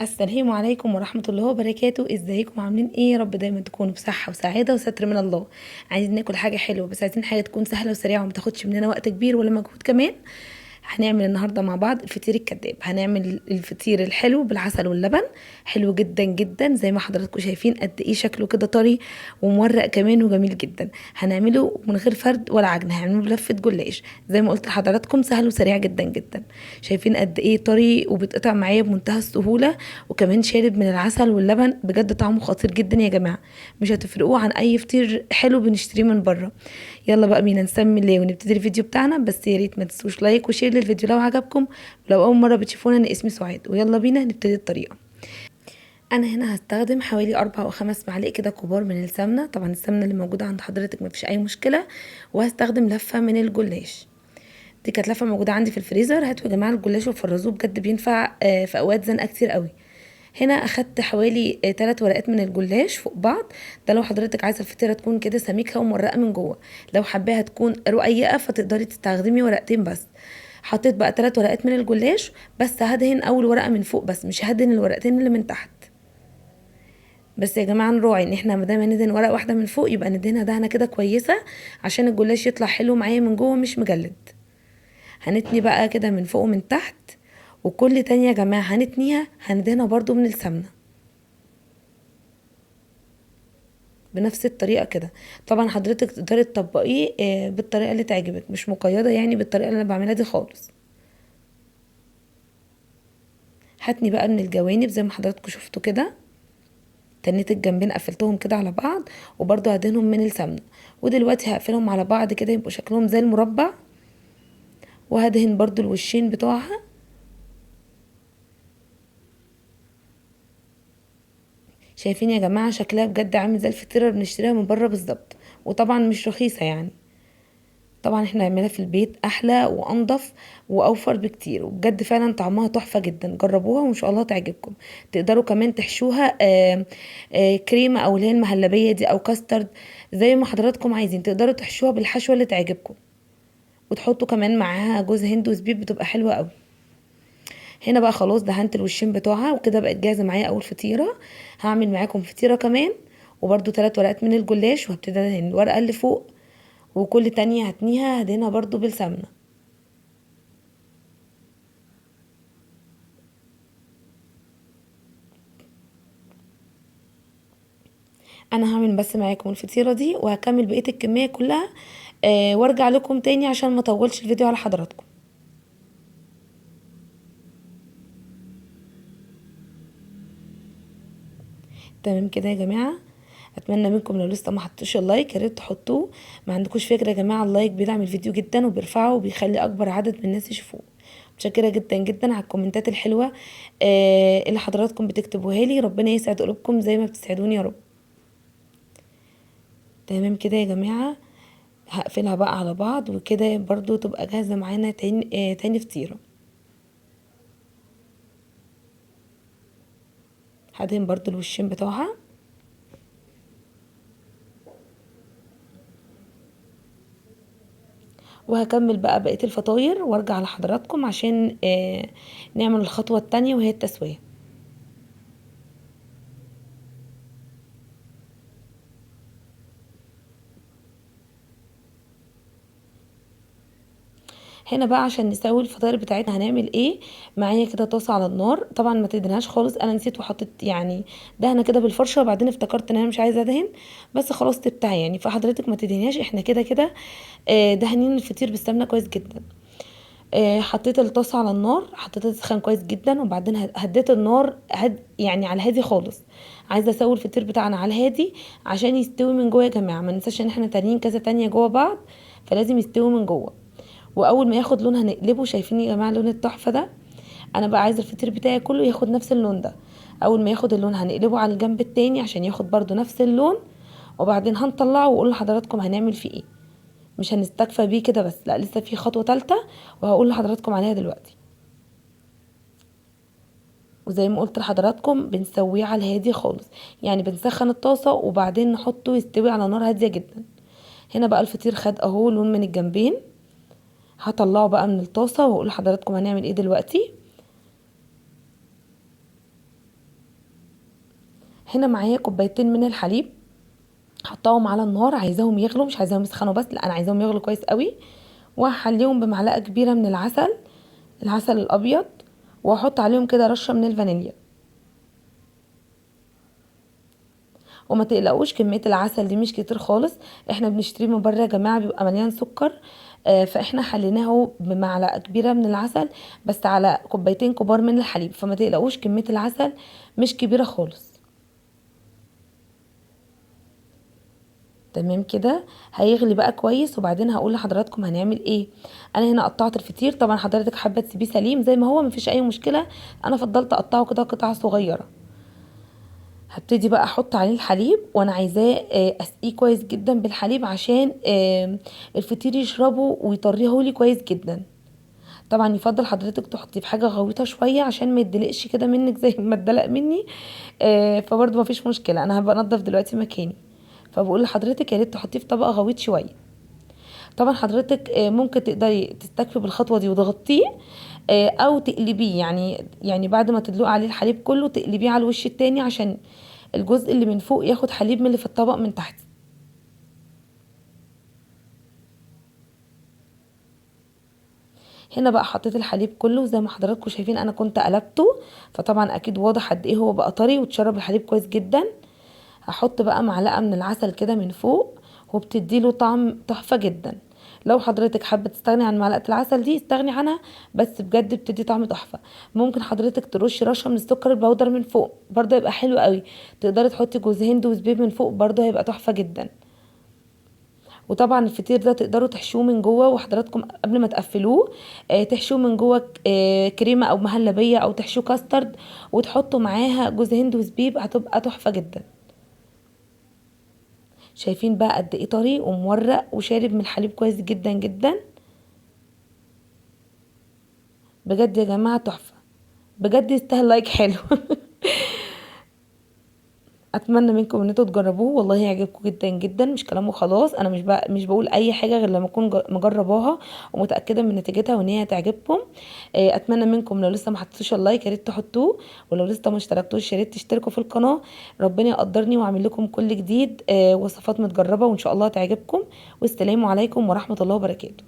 السلام عليكم ورحمة الله وبركاته. ازيكم عاملين ايه؟ يا رب دايما تكونوا بصحة وسعادة وستر من الله. عايزين ناكل حاجة حلوة، بس عايزين حاجة تكون سهلة وسريعة وما تاخدش مننا وقت كبير ولا مجهود كمان. هنعمل النهارده مع بعض الفطير الكداب. هنعمل الفطير الحلو بالعسل واللبن. حلو جدا جدا زي ما حضراتكم شايفين قد ايه شكله كده طري ومورق كمان وجميل جدا. هنعمله من غير فرد ولا عجن، هنعمله بلفه جلاش زي ما قلت لحضراتكم، سهل وسريع جدا جدا. شايفين قد ايه طري وبيتقطع معايا بمنتهى السهوله، وكمان شارب من العسل واللبن. بجد طعمه خطير جدا يا جماعه، مش هتفرقوه عن اي فطير حلو بنشتريه من بره. يلا بقى بينا نسمي الله ونبتدي الفيديو بتاعنا. بس يا ريت ما تنسوش لايك وشير للفيديو لو عجبكم. لو اول مره بتشوفونا انا اسمي سعاد، ويلا بينا نبتدي الطريقه. انا هنا هستخدم حوالي 4 أو 5 معالق كده كبار من السمنه، طبعا السمنه اللي موجوده عند حضرتك مفيش اي مشكله. وهستخدم لفه من الجلاش، دي كانت لفه موجوده عندي في الفريزر. هاتوا يا جماعه الجلاش وفرزوه، بجد بينفع في اوقات زنقه كتير قوي. هنا اخدت حوالي 3 ورقات من الجلاش فوق بعض. ده لو حضرتك عايزه الفطيره تكون كده سميكه ومرقه من جوه. لو حباها تكون رقيقه فتقدري تستخدمي ورقتين بس. حطيت بقى 3 ورقات من الجلاش، بس هدهن اول ورقه من فوق بس، مش هدهن الورقتين اللي من تحت. بس يا جماعه نراعي ان احنا ما دام ندهن ورقه واحده من فوق يبقى ندهنها دهنه كده كويسه، عشان الجلاش يطلع حلو معايا من جوه مش مجلد. هنتني بقى كده من فوق ومن تحت، وكل تانية يا جماعه هنتنيها هندهنها برضو من السمنه بنفس الطريقه كده. طبعا حضرتك تقدري تطبقيه بالطريقه اللي تعجبك، مش مقيده يعني بالطريقه اللي انا بعملها دي خالص. هاتني بقى من الجوانب زي ما حضراتكم شفتوا كده، تنيت الجنبين قفلتهم كده على بعض، وبرضو هدهنهم من السمنه. ودلوقتي هقفلهم على بعض كده يبقوا شكلهم زي المربع، وهدهن برضو الوشين بتوعها. شايفين يا جماعه شكلها بجد عامل زي الفطيره اللي بنشتريها من بره بالظبط، وطبعا مش رخيصه يعني. طبعا احنا نعملها في البيت احلى وانضف واوفر بكتير، وبجد فعلا طعمها تحفه جدا. جربوها وان شاء الله تعجبكم. تقدروا كمان تحشوها كريمه او اللي هي المهلبيه دي او كاسترد، زي ما حضراتكم عايزين. تقدروا تحشوها بالحشوه اللي تعجبكم، وتحطوا كمان معاها جوز هند وزبيب، بتبقى حلوه قوي. هنا بقى خلاص دهنت الوشين بتوعها وكده بقت جاهزه معايا اول فطيره. هعمل معاكم فطيره كمان، وبرده 3 ورقات من الجلاش، وهبتدي ادهن الورقه اللي فوق، وكل تانية هتنيها هدهنها برضو بالسمنه. انا هعمل بس معاكم الفطيره دي وهكمل بقيه الكميه كلها، وارجع لكم تاني عشان ما اطولش الفيديو على حضراتكم. تمام كده يا جماعه. اتمنى منكم لو لسه ما حطيتوش اللايك يا ريت تحطوه. ما عندكوش فكره يا جماعه، اللايك بيدعم الفيديو جدا وبيرفعه وبيخلي اكبر عدد من الناس يشوفوه. متشكره جدا جدا على الكومنتات الحلوه اللي حضراتكم بتكتبوها لي. ربنا يسعد قلوبكم زي ما بتسعدوني يا رب. تمام كده يا جماعه. هقفلها بقى على بعض وكده برضو تبقى جاهزه معانا تاني فطيره. هدهن برضو الوشين بتوعها، وهكمل بقى بقية الفطاير وارجع لحضراتكم عشان نعمل الخطوة التانية وهي التسوية. هنا بقى عشان نسوي الفطاير بتاعتنا هنعمل ايه؟ معايا كده طاسة على النار، طبعا ما تدهنهاش خالص، انا نسيت وحطيت يعني دهنة كده بالفرشة، وبعدين افتكرت ان انا مش عايزة ادهن، بس خلاص سبتها يعني. فحضرتك ما تدهنياش، احنا كده كده دهنين الفطير بالسمنة كويس جدا. حطيت الطاسه على النار، حطيتها تسخن كويس جدا، وبعدين هديت النار يعني على الهادي خالص. عايزه اسوي الفطير بتاعنا على الهادي عشان يستوي من جوه يا جماعه. ما ننساش ان احنا تانيين كذا تانية جوه بعض، فلازم يستوي من جوه. واول ما ياخد لون هنقلبه. شايفين يا جماعه اللون التحفه ده؟ انا بقى عايزه الفطير بتاعي كله ياخد نفس اللون ده. اول ما ياخد اللون هنقلبه على الجنب التاني عشان ياخد برضو نفس اللون، وبعدين هنطلعه واقول لحضراتكم هنعمل فيه ايه. مش هنستكفى بيه كده بس، لا لسه في خطوه ثالثه وهقول لحضراتكم عليها دلوقتي. وزي ما قلت لحضراتكم بنسويه على الهادي خالص، يعني بنسخن الطاسه وبعدين نحطه يستوي على نار هاديه جدا. هنا بقى الفطير خد اهو لون من الجنبين. هطلعه بقى من الطاسه واقول لحضراتكم هنعمل ايه دلوقتي. هنا معايا كوبايتين من الحليب، حطاهم على النار، عايزاهم يغلوا مش عايزاهم يسخنوا بس، لا انا عايزاهم يغلوا كويس قوي. وهحليهم بمعلقه كبيره من العسل الابيض، واحط عليهم كده رشه من الفانيليا. وما تقلقوش كميه العسل دي مش كتير خالص، احنا بنشتريه من بره يا جماعه بيبقى مليان سكر. فاحنا حليناه بمعلقه كبيره من العسل بس على كوبايتين كبار من الحليب، فما تقلقوش كميه العسل مش كبيره خالص. تمام كده، هيغلي بقى كويس وبعدين هقول لحضراتكم هنعمل ايه. انا هنا قطعت الفطير، طبعا حضرتك حابه تسيبيه سليم زي ما هو مفيش اي مشكله، انا فضلت اقطعه كده قطع صغيره. هبتدي بقى احط عليه الحليب، وانا عايزاه اسقيه كويس جدا بالحليب عشان الفطير يشربه ويطريه لي كويس جدا. طبعا يفضل حضرتك تحطي في حاجه غويطه شويه عشان ما يدلقش كده منك زي ما اتدلق مني. فبرضه مفيش مشكله، انا هبقى انضف دلوقتي مكاني. فبقول لحضرتك يا ريت تحطيه في طبق غويط شويه. طبعا حضرتك ممكن تقدري تستكفي بالخطوه دي وتغطيه، او تقلبيه، يعني بعد ما تدلقي عليه الحليب كله تقلبيه على الوش التاني عشان الجزء اللي من فوق ياخد حليب من اللي في الطبق من تحت. هنا بقى حطيت الحليب كله زي ما حضراتكم شايفين، انا كنت قلبته، فطبعا اكيد واضح قد ايه هو بقى طري وتشرب الحليب كويس جدا. هحط بقى معلقه من العسل كده من فوق، وبتديله طعم تحفه جدا. لو حضرتك حابه تستغني عن معلقه العسل دي استغني عنها، بس بجد بتدي طعم تحفه. ممكن حضرتك ترشي رشه من السكر البودر من فوق برضه يبقى حلو قوي. تقدري تحطي جوز هند وزبيب من فوق برضه هيبقى تحفه جدا. وطبعا الفطير ده تقدروا تحشوه من جوه، وحضراتكم قبل ما تقفلوه تحشوه من جوه كريمه او مهلبيه، او تحشوه كاسترد وتحطوا معاها جوز هند وزبيب، هتبقى تحفه جدا. شايفين بقى قد ايه طري ومورق وشارب من الحليب كويس جدا جدا. بجد يا جماعه تحفه، بجد يستاهل لايك حلو. اتمنى منكم ان انتوا تجربوه، والله هيعجبكم جدا جدا، مش كلام وخلاص، انا مش بقول اي حاجه غير لما اكون مجرباها ومتاكده من نتيجتها وان هي هتعجبكم. اتمنى منكم لو لسه ما حطيتوش اللايك يا ريت تحطوه، ولو لسه ما اشتركتوش يا ريت تشتركوا في القناه. ربنا يقدرني واعمل لكم كل جديد، وصفات متجربه وان شاء الله تعجبكم. والسلام عليكم ورحمه الله وبركاته.